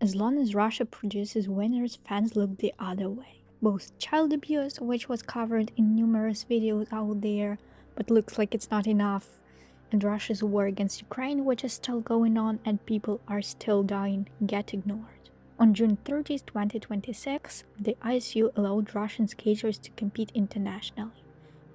As long as Russia produces winners, fans look the other way. Both child abuse, which was covered in numerous videos out there, but looks like it's not enough, and Russia's war against Ukraine, which is still going on and people are still dying, get ignored. On June 30, 2026, the ISU allowed Russian skaters to compete internationally,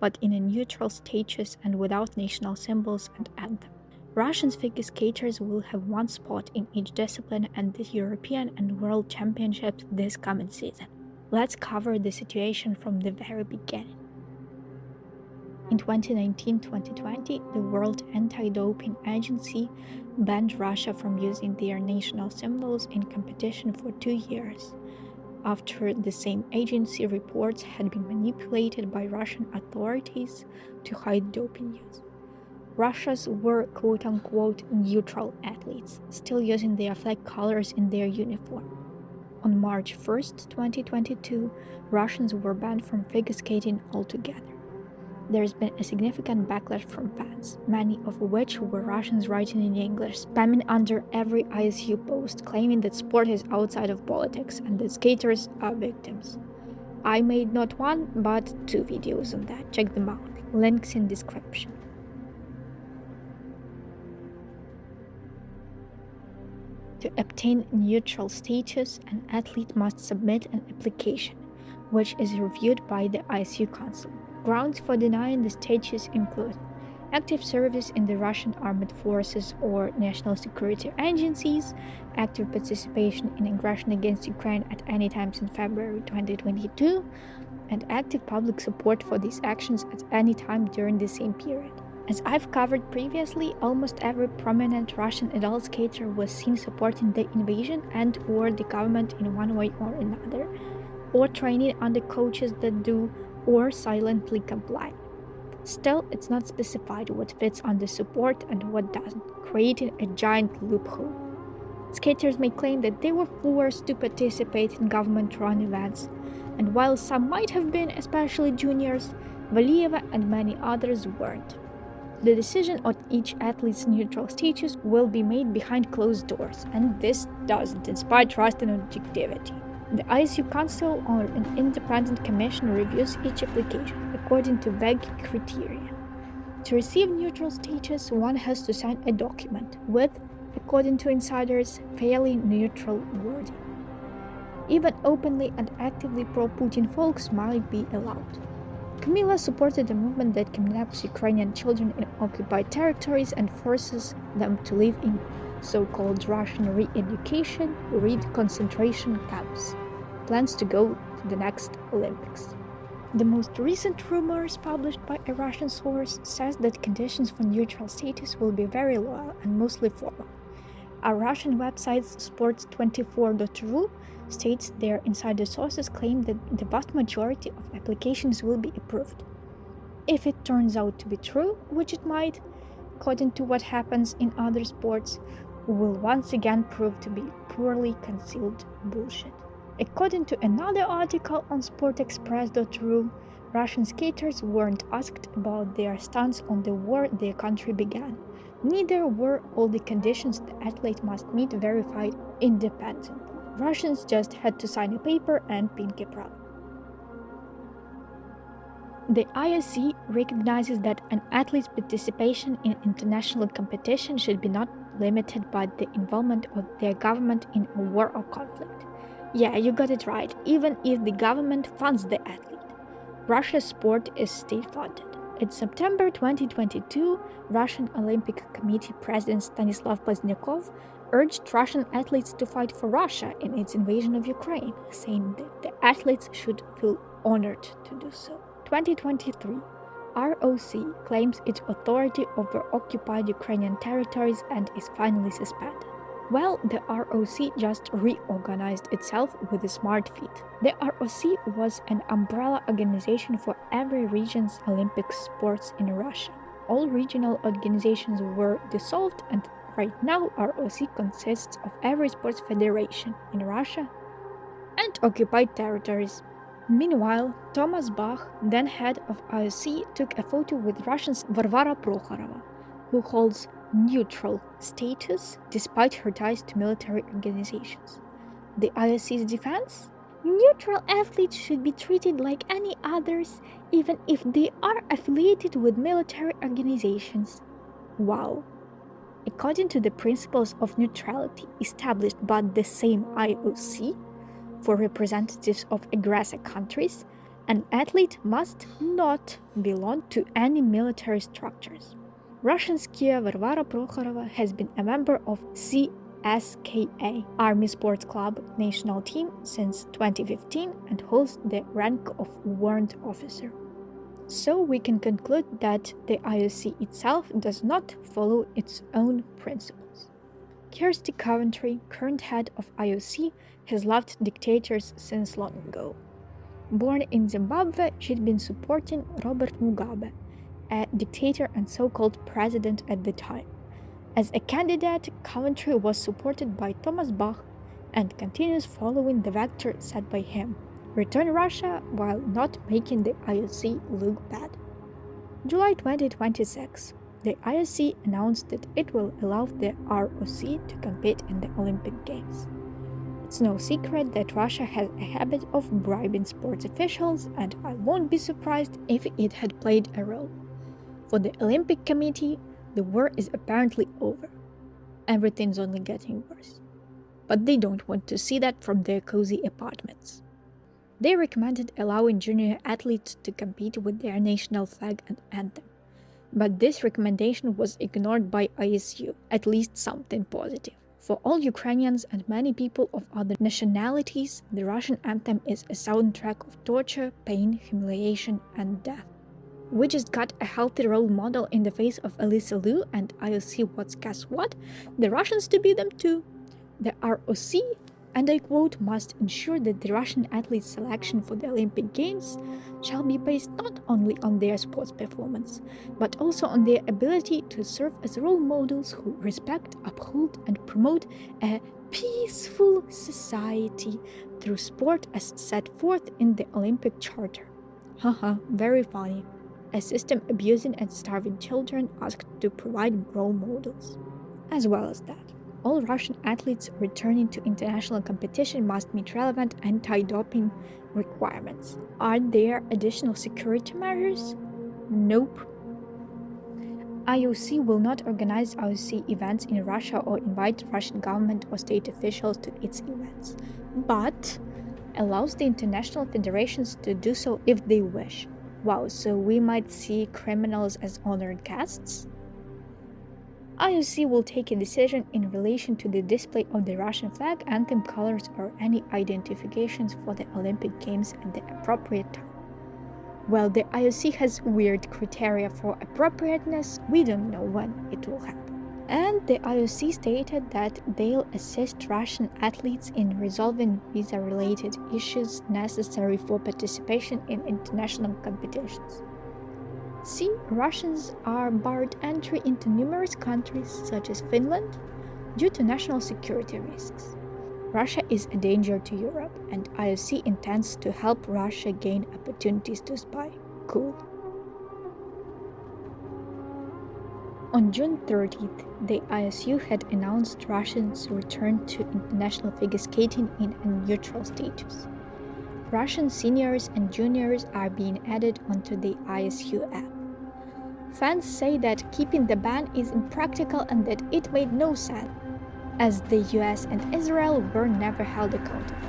but in a neutral status and without national symbols and anthem. Russian figure skaters will have one spot in each discipline at the European and World Championships this coming season. Let's cover the situation from the very beginning. In 2019-2020, the World Anti-Doping Agency banned Russia from using their national symbols in competition for 2 years, after the same agency reports had been manipulated by Russian authorities to hide doping use. Russians were quote-unquote neutral athletes, still using their flag colors in their uniform. On March 1, 2022, Russians were banned from figure skating altogether. There's been a significant backlash from fans, many of which were Russians writing in English, spamming under every ISU post, claiming that sport is outside of politics and that skaters are victims. I made not one, but 2 videos on that, check them out, links in description. To obtain neutral status, an athlete must submit an application, which is reviewed by the ISU Council. Grounds for denying the status include active service in the Russian armed forces or national security agencies, active participation in aggression against Ukraine at any time since February 2022, and active public support for these actions at any time during the same period. As I've covered previously, almost every prominent Russian adult skater was seen supporting the invasion and/or the government in one way or another, or training under coaches that do or silently comply. Still, it's not specified what fits under support and what doesn't, creating a giant loophole. Skaters may claim that they were forced to participate in government-run events, and while some might have been, especially juniors, Valieva and many others weren't. The decision on each athlete's neutral status will be made behind closed doors, and this doesn't inspire trust and objectivity. The ISU Council or an independent commission reviews each application according to vague criteria. To receive neutral status, one has to sign a document with, according to insiders, fairly neutral wording. Even openly and actively pro-Putin folks might be allowed. Kamila supported a movement that kidnaps Ukrainian children in occupied territories and forces them to live in so-called Russian re-education, read concentration camps. Plans to go to the next Olympics. The most recent rumors published by a Russian source says that conditions for neutral status will be very low and mostly formal. A Russian website sports24.ru states their insider sources claim that the vast majority of applications will be approved. If it turns out to be true, which it might, according to what happens in other sports, will once again prove to be poorly concealed bullshit. According to another article on sportexpress.ru, Russian skaters weren't asked about their stance on the war their country began. Neither were all the conditions the athlete must meet verified independently. Russians just had to sign a paper and pinky proud. The IOC recognizes that an athlete's participation in international competition should be not limited by the involvement of their government in a war or conflict. Yeah, you got it right, even if the government funds the athlete. Russia's sport is state-funded. In September 2022, Russian Olympic Committee President Stanislav Pozdnyakov urged Russian athletes to fight for Russia in its invasion of Ukraine, saying that the athletes should feel honored to do so. 2023, ROC claims its authority over occupied Ukrainian territories and is finally suspended. Well, the ROC just reorganized itself with a smart feat. The ROC was an umbrella organization for every region's Olympic sports in Russia. All regional organizations were dissolved, and right now ROC consists of every sports federation in Russia and occupied territories. Meanwhile, Thomas Bach, then head of IOC, took a photo with Russians Varvara Prokhorova, who holds neutral status despite her ties to military organizations. The IOC's defense? Neutral athletes should be treated like any others, even if they are affiliated with military organizations. Wow. According to the principles of neutrality established by the same IOC for representatives of aggressor countries, an athlete must not belong to any military structures. Russian skier Varvara Prokhorova has been a member of CSKA, Army Sports Club national team, since 2015 and holds the rank of warrant officer. So we can conclude that the IOC itself does not follow its own principles. Kirsty Coventry, current head of IOC, has loved dictators since long ago. Born in Zimbabwe, she'd been supporting Robert Mugabe, a dictator and so-called president at the time. As a candidate, Coventry was supported by Thomas Bach and continues following the vector set by him: return Russia while not making the IOC look bad. July 2026, the IOC announced that it will allow the ROC to compete in the Olympic Games. It's no secret that Russia has a habit of bribing sports officials, and I won't be surprised if it had played a role. For the Olympic Committee, the war is apparently over. Everything's only getting worse. But they don't want to see that from their cozy apartments. They recommended allowing junior athletes to compete with their national flag and anthem. But this recommendation was ignored by ISU, at least something positive. For all Ukrainians and many people of other nationalities, the Russian anthem is a soundtrack of torture, pain, humiliation, and death. We just got a healthy role model in the face of Elisa Liu, and IOC wants, guess what? The Russians to be them too. The ROC, and I quote, must ensure that the Russian athletes' selection for the Olympic Games shall be based not only on their sports performance, but also on their ability to serve as role models who respect, uphold, and promote a peaceful society through sport as set forth in the Olympic Charter. Haha, very funny. A system abusing and starving children asked to provide role models. As well as that, all Russian athletes returning to international competition must meet relevant anti-doping requirements. Are there additional security measures? Nope. IOC will not organize IOC events in Russia or invite Russian government or state officials to its events, but allows the international federations to do so if they wish. Wow, so we might see criminals as honored guests? IOC will take a decision in relation to the display of the Russian flag, anthem colors, or any identifications for the Olympic Games at the appropriate time. While the IOC has weird criteria for appropriateness, we don't know when it will happen. And the IOC stated that they'll assist Russian athletes in resolving visa-related issues necessary for participation in international competitions. See, Russians are barred entry into numerous countries, such as Finland, due to national security risks. Russia is a danger to Europe, and IOC intends to help Russia gain opportunities to spy. Cool. On June 30th, the ISU had announced Russians' return to international figure skating in a neutral status. Russian seniors and juniors are being added onto the ISU app. Fans say that keeping the ban is impractical and that it made no sense, as the US and Israel were never held accountable.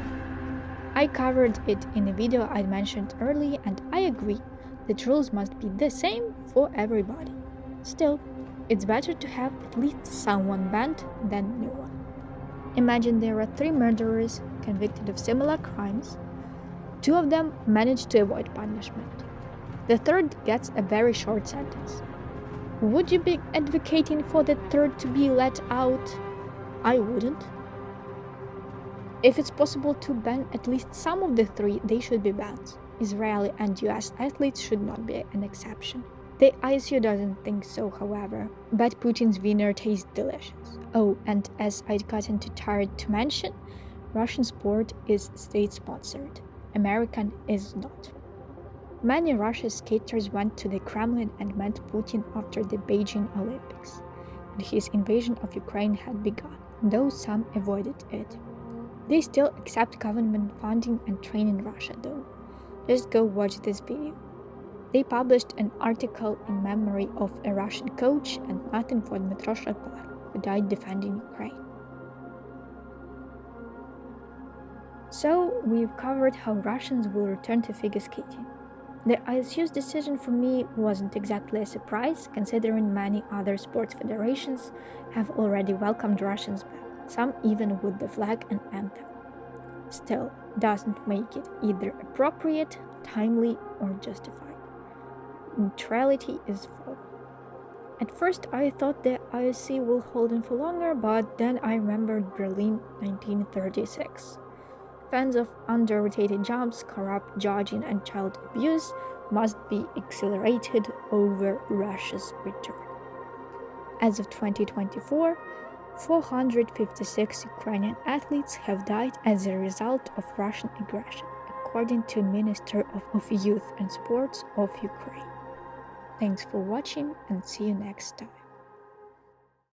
I covered it in a video I mentioned earlier, and I agree that rules must be the same for everybody. Still, it's better to have at least someone banned than no one. Imagine there are 3 murderers convicted of similar crimes. 2 of them managed to avoid punishment. The third gets a very short sentence. Would you be advocating for the third to be let out? I wouldn't. If it's possible to ban at least some of the 3, they should be banned. Israeli and US athletes should not be an exception. The ISU doesn't think so, however, but Putin's wiener tastes delicious. Oh, and as I'd gotten too tired to mention, Russian sport is state-sponsored. American is not. Many Russian skaters went to the Kremlin and met Putin after the Beijing Olympics, and his invasion of Ukraine had begun, though some avoided it. They still accept government funding and train in Russia though. Just go watch this video. They published an article in memory of a Russian coach and nothing for Dmitro Shapar, who died defending Ukraine. So, we've covered how Russians will return to figure skating. The ISU's decision for me wasn't exactly a surprise, considering many other sports federations have already welcomed Russians back, some even with the flag and anthem. Still, doesn't make it either appropriate, timely, or justified. Neutrality is full. At first, I thought the IOC will hold on for longer, but then I remembered Berlin 1936. Fans of under-rotated jumps, corrupt judging, and child abuse must be accelerated over Russia's return. As of 2024, 456 Ukrainian athletes have died as a result of Russian aggression, according to Minister of Youth and Sports of Ukraine. Thanks for watching and see you next time.